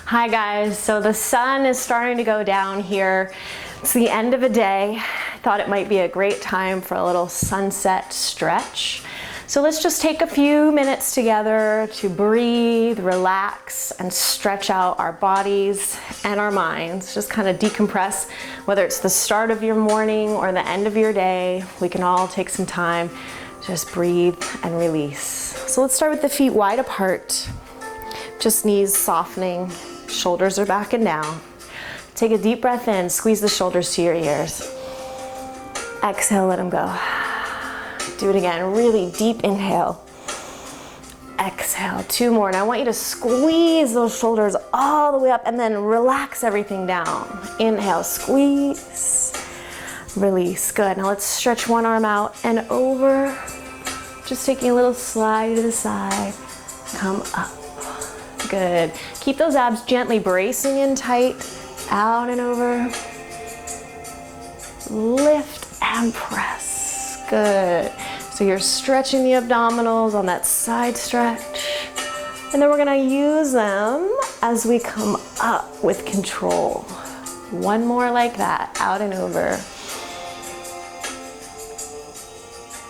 Hi guys, so the sun is starting to go down here. It's the end of a day. I thought it might be a great time for a little sunset stretch. So let's just take a few minutes together to breathe, relax, and stretch out our bodies and our minds. Just kind of decompress, whether it's the start of your morning or the end of your day. We can all take some time, just breathe and release. So let's start with the feet wide apart. Just knees softening, shoulders are back and down. Take a deep breath in, squeeze the shoulders to your ears. Exhale, let them go. Do it again, really deep inhale. Exhale, 2 more. And I want you to squeeze those shoulders all the way up and then relax everything down. Inhale, squeeze, release. Good, now let's stretch one arm out and over. Just taking a little slide to the side, come up. Good. Keep those abs gently bracing in tight, out and over. Lift and press. Good. So you're stretching the abdominals on that side stretch. And then we're gonna use them as we come up with control. One more like that, out and over.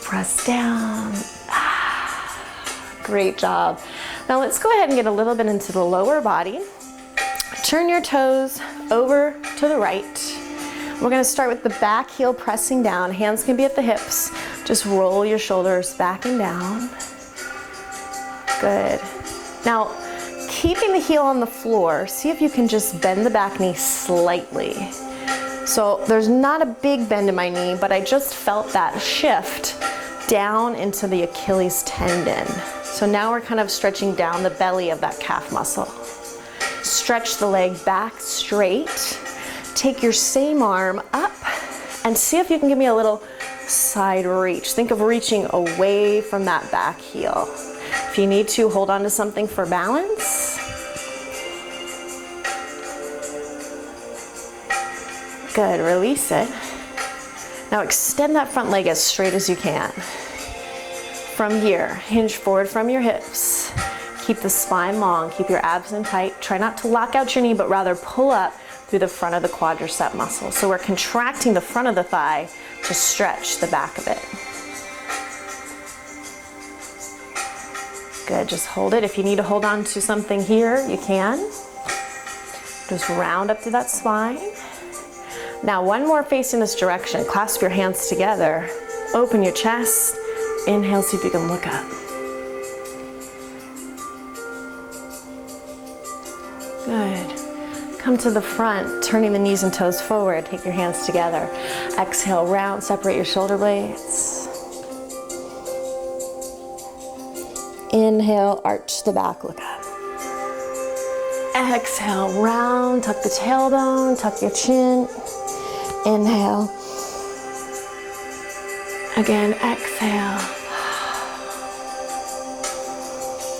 Press down. Great job. Now let's go ahead and get a little bit into the lower body. Turn your toes over to the right. We're gonna start with the back heel pressing down. Hands can be at the hips. Just roll your shoulders back and down. Good. Now, keeping the heel on the floor, see if you can just bend the back knee slightly. So there's not a big bend in my knee, but I just felt that shift down into the Achilles tendon. So now we're kind of stretching down the belly of that calf muscle. Stretch the leg back straight. Take your same arm up and see if you can give me a little side reach. Think of reaching away from that back heel. If you need to, hold on to something for balance. Good, release it. Now extend that front leg as straight as you can. From here, hinge forward from your hips. Keep the spine long, keep your abs in tight. Try not to lock out your knee, but rather pull up through the front of the quadricep muscle. So we're contracting the front of the thigh to stretch the back of it. Good, just hold it. If you need to hold on to something here, you can. Just round up to that spine. Now one more facing this direction. Clasp your hands together. Open your chest. Inhale, see if you can look up. Good. Come to the front, turning the knees and toes forward. Take your hands together. Exhale, round, separate your shoulder blades. Inhale, arch the back, look up. Exhale, round, tuck the tailbone, tuck your chin. Inhale. Again, exhale.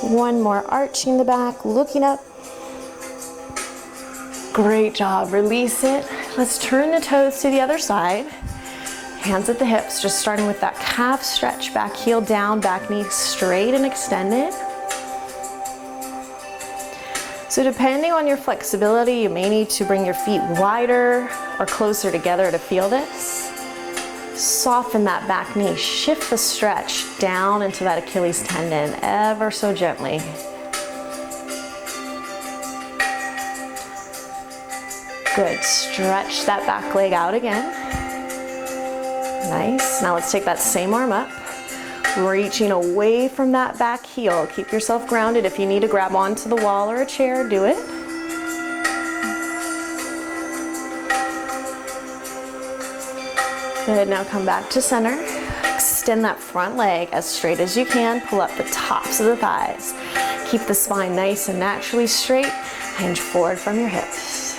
One more, arching the back, looking up. Great job, release it. Let's turn the toes to the other side. Hands at the hips, just starting with that calf stretch, back heel down, back knee straight and extended. So depending on your flexibility, you may need to bring your feet wider or closer together to feel this. Soften that back knee, shift the stretch down into that Achilles tendon ever so gently. Good, stretch that back leg out again. Nice, now let's take that same arm up, reaching away from that back heel. Keep yourself grounded. If you need to grab onto the wall or a chair, do it. Good, now come back to center. Extend that front leg as straight as you can. Pull up the tops of the thighs. Keep the spine nice and naturally straight. Hinge forward from your hips.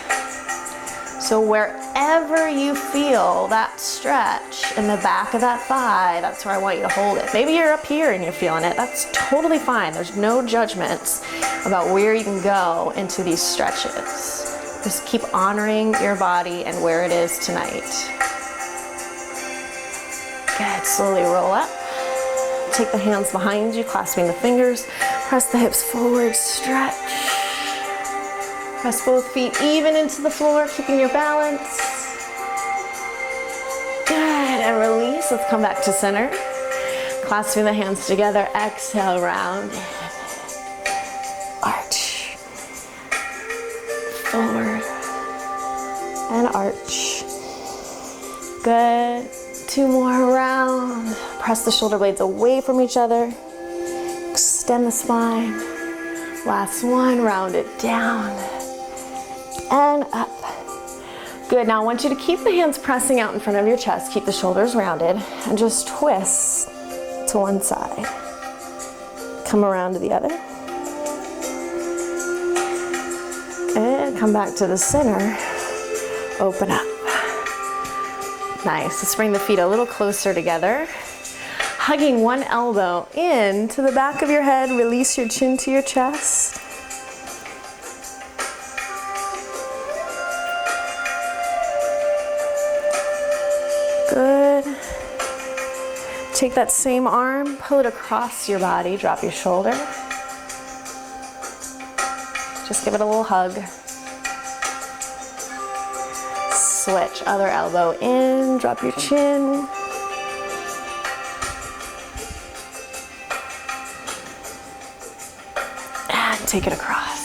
So wherever you feel that stretch in the back of that thigh, that's where I want you to hold it. Maybe you're up here and you're feeling it. That's totally fine. There's no judgments about where you can go into these stretches. Just keep honoring your body and where it is tonight. Good, slowly roll up. Take the hands behind you, clasping the fingers. Press the hips forward, stretch. Press both feet even into the floor, keeping your balance. Good, and release. Let's come back to center. Clasping the hands together, exhale, round. Arch. Forward. And arch. Good. 2 more round. Press the shoulder blades away from each other. Extend the spine. Last one, round it down. And up. Good, now I want you to keep the hands pressing out in front of your chest. Keep the shoulders rounded and just twist to one side. Come around to the other. And come back to the center. Open up. Nice. Let's bring the feet a little closer together. Hugging one elbow in to the back of your head. Release your chin to your chest. Good. Take that same arm, pull it across your body, drop your shoulder. Just give it a little hug. Switch, other elbow in, drop your chin. And take it across.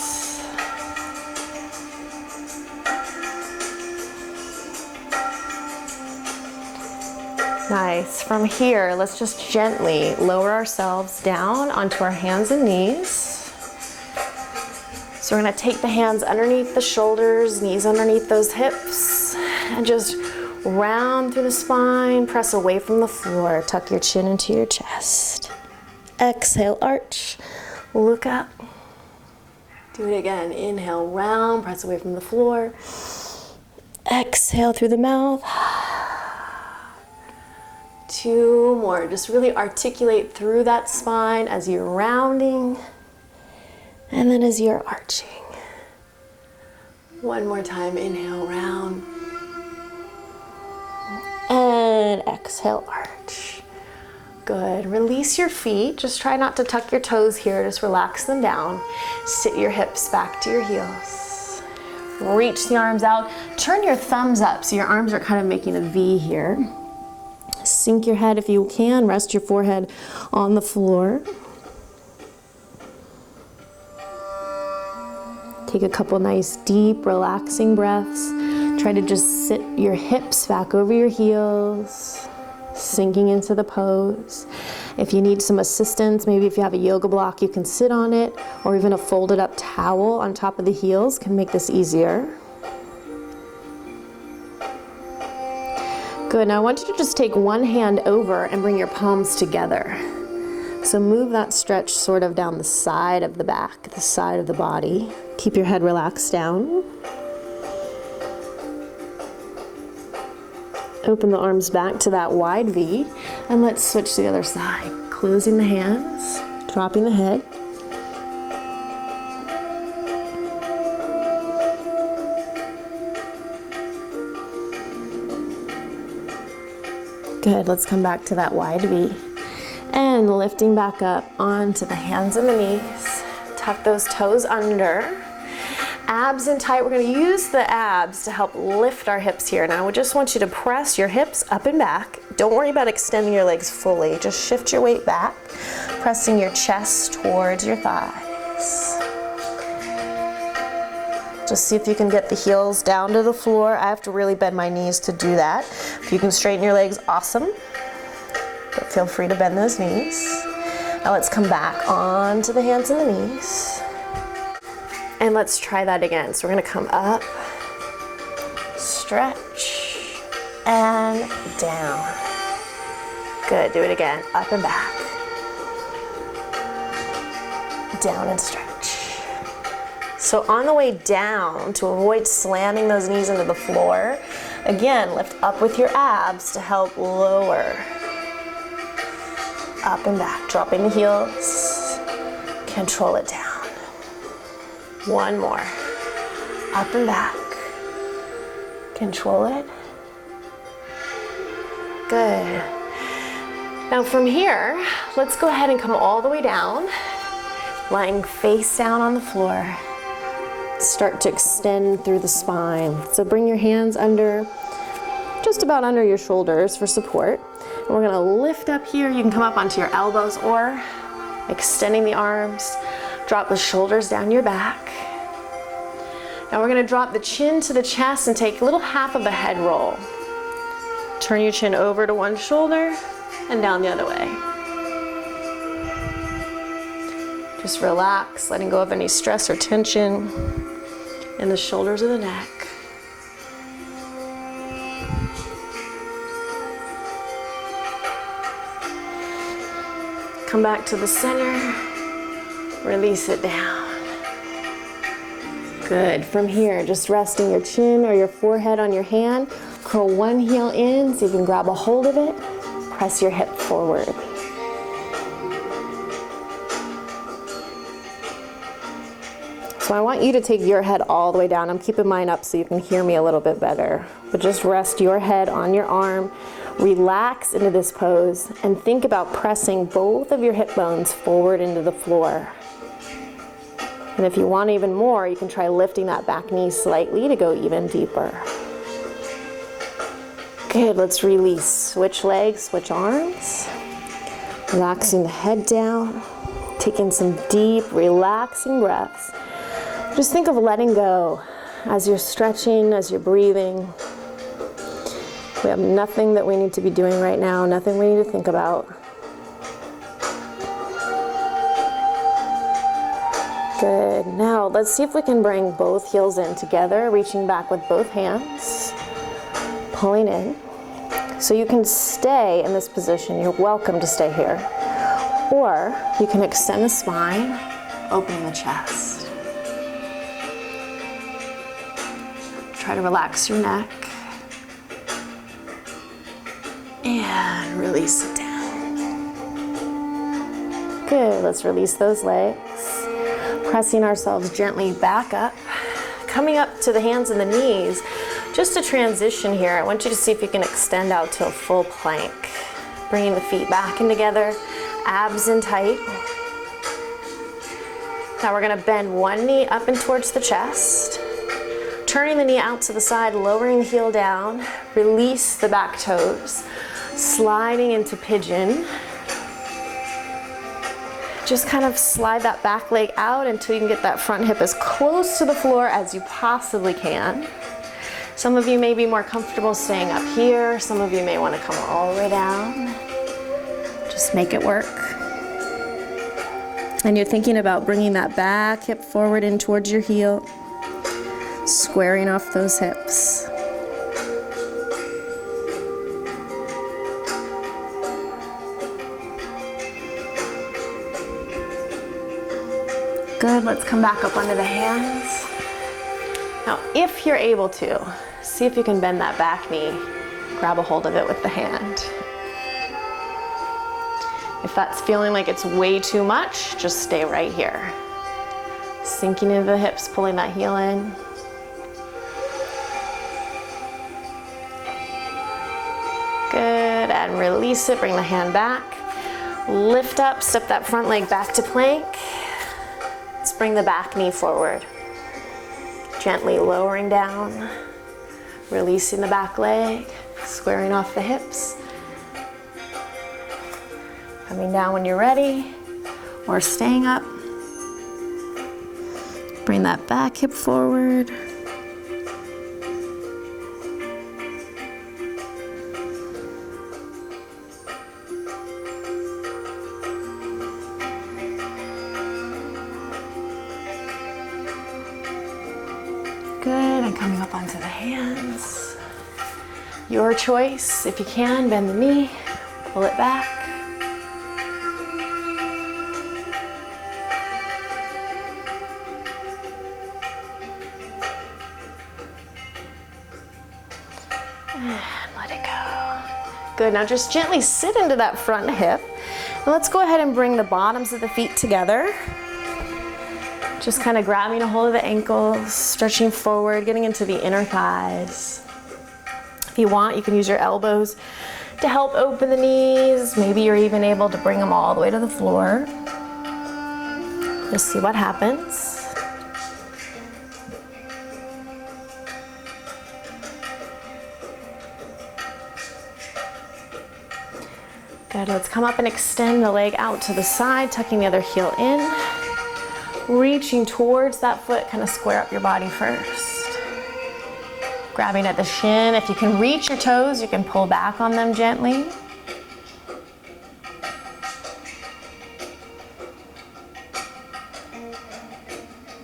Nice. From here, let's just gently lower ourselves down onto our hands and knees. So we're going to take the hands underneath the shoulders, knees underneath those hips, and just round through the spine, press away from the floor, tuck your chin into your chest. Exhale, arch, look up. Do it again. Inhale, round, press away from the floor. Exhale through the mouth. 2 more. Just really articulate through that spine as you're rounding and then as you're arching. 1 more time. Inhale, round. And exhale, arch. Good. Release your feet. Just try not to tuck your toes here. Just relax them down. Sit your hips back to your heels. Reach the arms out. Turn your thumbs up so your arms are kind of making a V here. Sink your head if you can. Rest your forehead on the floor. Take a couple nice, deep, relaxing breaths. Try to just sit your hips back over your heels, sinking into the pose. If you need some assistance, maybe if you have a yoga block, you can sit on it, or even a folded up towel on top of the heels can make this easier. Good, now I want you to just take one hand over and bring your palms together. So move that stretch sort of down the side of the back, the side of the body. Keep your head relaxed down. Open the arms back to that wide V, and let's switch to the other side. Closing the hands, dropping the head. Good, let's come back to that wide V. And lifting back up onto the hands and the knees. Tuck those toes under. Abs in tight. We're going to use the abs to help lift our hips here. Now I just want you to press your hips up and back. Don't worry about extending your legs fully. Just shift your weight back, pressing your chest towards your thighs. Just see if you can get the heels down to the floor. I have to really bend my knees to do that. If you can straighten your legs, awesome. But feel free to bend those knees. Now let's come back onto the hands and the knees. And let's try that again. So we're gonna come up, stretch, and down. Good, do it again. Up and back. Down and stretch. So on the way down, to avoid slamming those knees into the floor, again, lift up with your abs to help lower. Up and back, dropping the heels. Control it down. 1 more. Up and back. Control it. Good. Now from here, let's go ahead and come all the way down, lying face down on the floor. start to extend through the spine. So bring your hands under, just about under your shoulders for support. And we're gonna lift up here. You can come up onto your elbows or extending the arms. Drop the shoulders down your back. Now we're gonna drop the chin to the chest and take a little half of a head roll. Turn your chin over to one shoulder and down the other way. Just relax, letting go of any stress or tension in the shoulders of the neck. Come back to the center, release it down. Good. From here, just resting your chin or your forehead on your hand. Curl one heel in so you can grab a hold of it. Press your hip forward. So I want you to take your head all the way down. I'm keeping mine up so you can hear me a little bit better. But just rest your head on your arm. Relax into this pose and think about pressing both of your hip bones forward into the floor. And if you want even more, you can try lifting that back knee slightly to go even deeper. Good, let's release. Switch legs, switch arms. Relaxing the head down. Taking some deep, relaxing breaths. Just think of letting go as you're stretching, as you're breathing. We have nothing that we need to be doing right now, nothing we need to think about. Good. Now let's see if we can bring both heels in together, reaching back with both hands, pulling in. So you can stay in this position. You're welcome to stay here. Or you can extend the spine, opening the chest. Try to relax your neck. And release it down. Good. Let's release those legs. Pressing ourselves gently back up, coming up to the hands and the knees. Just a transition here. I want you to see if you can extend out to a full plank. Bringing the feet back in together, abs in tight. Now we're gonna bend one knee up and towards the chest. Turning the knee out to the side, lowering the heel down. Release the back toes. Sliding into pigeon. Just kind of slide that back leg out until you can get that front hip as close to the floor as you possibly can. Some of you may be more comfortable staying up here. Some of you may want to come all the way down. Just make it work. And you're thinking about bringing that back hip forward in towards your heel, squaring off those hips. Good, let's come back up onto the hands. Now, if you're able to, see if you can bend that back knee. Grab a hold of it with the hand. If that's feeling like it's way too much, just stay right here. Sinking into the hips, pulling that heel in. Good, and release it, bring the hand back. Lift up, step that front leg back to plank. Let's bring the back knee forward. Gently lowering down, releasing the back leg, squaring off the hips. Coming down when you're ready, or staying up. Bring that back hip forward. Good, and coming up onto the hands. Your choice. If you can, bend the knee, pull it back. And let it go. Good, now just gently sit into that front hip. And let's go ahead and bring the bottoms of the feet together. Just kind of grabbing a hold of the ankles, stretching forward, getting into the inner thighs. If you want, you can use your elbows to help open the knees. Maybe you're even able to bring them all the way to the floor. Just see what happens. Good, let's come up and extend the leg out to the side, tucking the other heel in. Reaching towards that foot, kind of square up your body first. Grabbing at the shin. If you can reach your toes, you can pull back on them gently.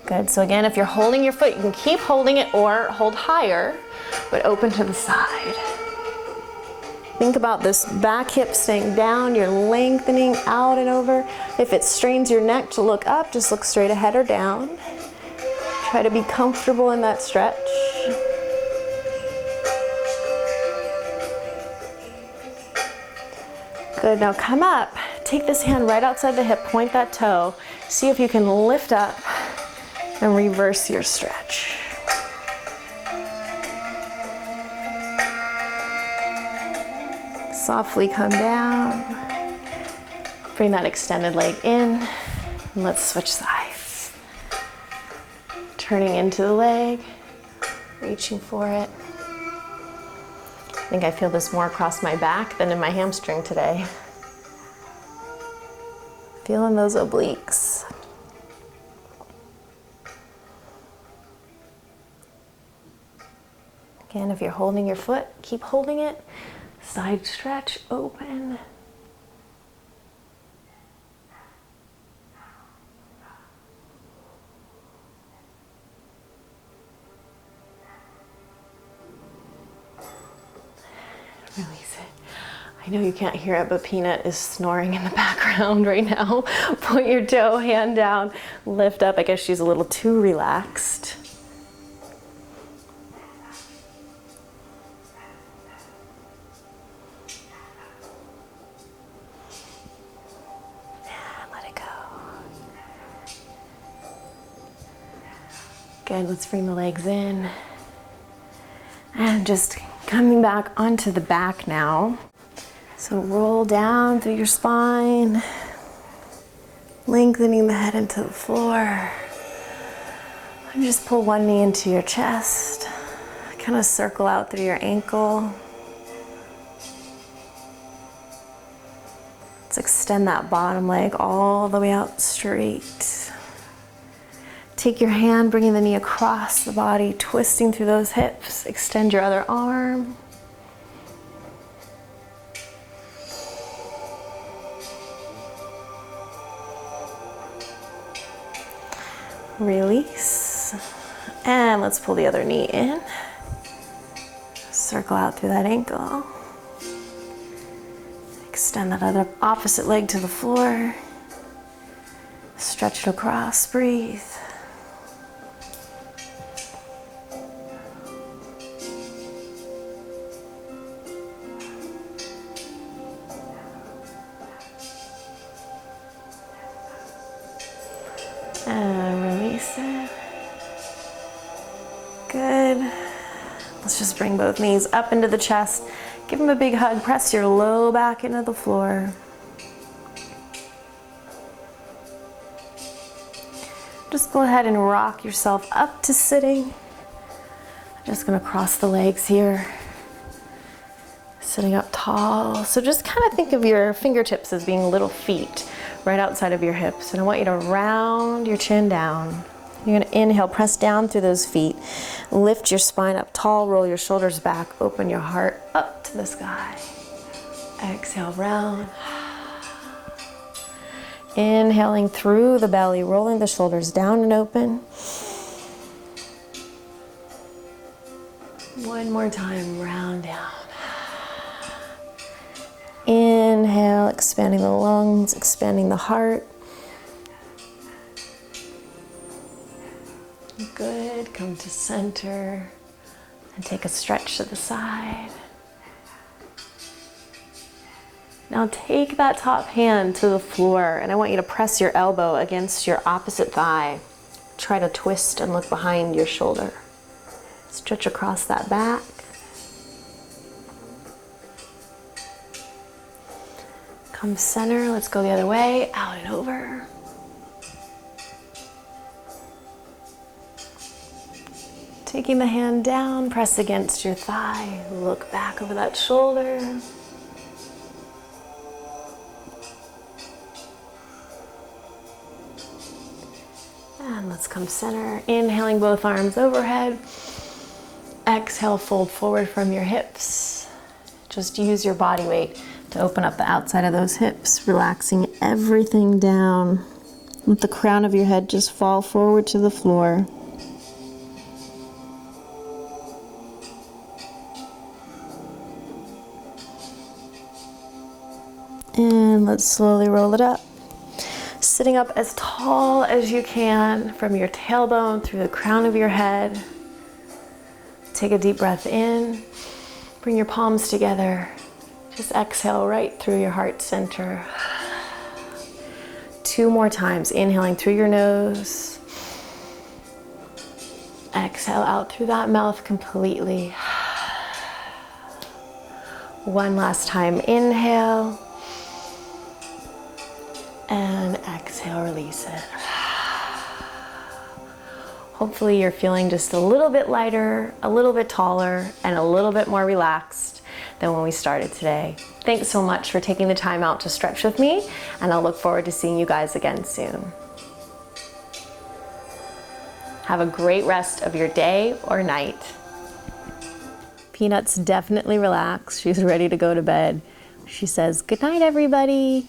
Good, so again, if you're holding your foot, you can keep holding it or hold higher, but open to the side. Think about this back hip staying down, you're lengthening out and over. If it strains your neck to look up, just look straight ahead or down. Try to be comfortable in that stretch. Good, now come up. Take this hand right outside the hip, point that toe. See if you can lift up and reverse your stretch. Softly come down. Bring that extended leg in. And let's switch sides. Turning into the leg, reaching for it. I think I feel this more across my back than in my hamstring today. Feeling those obliques. Again, if you're holding your foot, keep holding it. Side stretch, open. Release it. I know you can't hear it, but Peanut is snoring in the background right now. Point your toe, hand down, lift up. I guess she's a little too relaxed. Good, let's bring the legs in. And just coming back onto the back now. So roll down through your spine, lengthening the head into the floor. And just pull one knee into your chest. Kind of circle out through your ankle. Let's extend that bottom leg all the way out straight. Take your hand, bringing the knee across the body, twisting through those hips. Extend your other arm. Release. And let's pull the other knee in. Circle out through that ankle. Extend that other opposite leg to the floor. Stretch it across, breathe. And release it. Good. Let's just bring both knees up into the chest. Give them a big hug. Press your low back into the floor. Just go ahead and rock yourself up to sitting. I'm just going to cross the legs here. Sitting up tall. So just kind of think of your fingertips as being little feet right outside of your hips. And I want you to round your chin down. You're going to inhale, press down through those feet. Lift your spine up tall, roll your shoulders back, open your heart up to the sky. Exhale, round. Inhaling through the belly, rolling the shoulders down and open. One more time, round down. Inhale, expanding the lungs, expanding the heart. Good, come to center and take a stretch to the side. Now take that top hand to the floor and I want you to press your elbow against your opposite thigh. Try to twist and look behind your shoulder. Stretch across that back. Come center, let's go the other way, out and over. Taking the hand down, press against your thigh, look back over that shoulder. And let's come center. Inhaling both arms overhead. Exhale, fold forward from your hips. Just use your body weight to open up the outside of those hips, relaxing everything down. Let the crown of your head just fall forward to the floor. And let's slowly roll it up. Sitting up as tall as you can from your tailbone through the crown of your head. Take a deep breath in. Bring your palms together. Just exhale right through your heart center. 2 more times. Inhaling through your nose. Exhale out through that mouth completely. 1 last time. Inhale. And exhale, release it. Hopefully you're feeling just a little bit lighter, a little bit taller, and a little bit more relaxed than when we started today. Thanks so much for taking the time out to stretch with me, and I'll look forward to seeing you guys again soon. Have a great rest of your day or night. Peanut's definitely relaxed. She's ready to go to bed. She says, "Good night, everybody."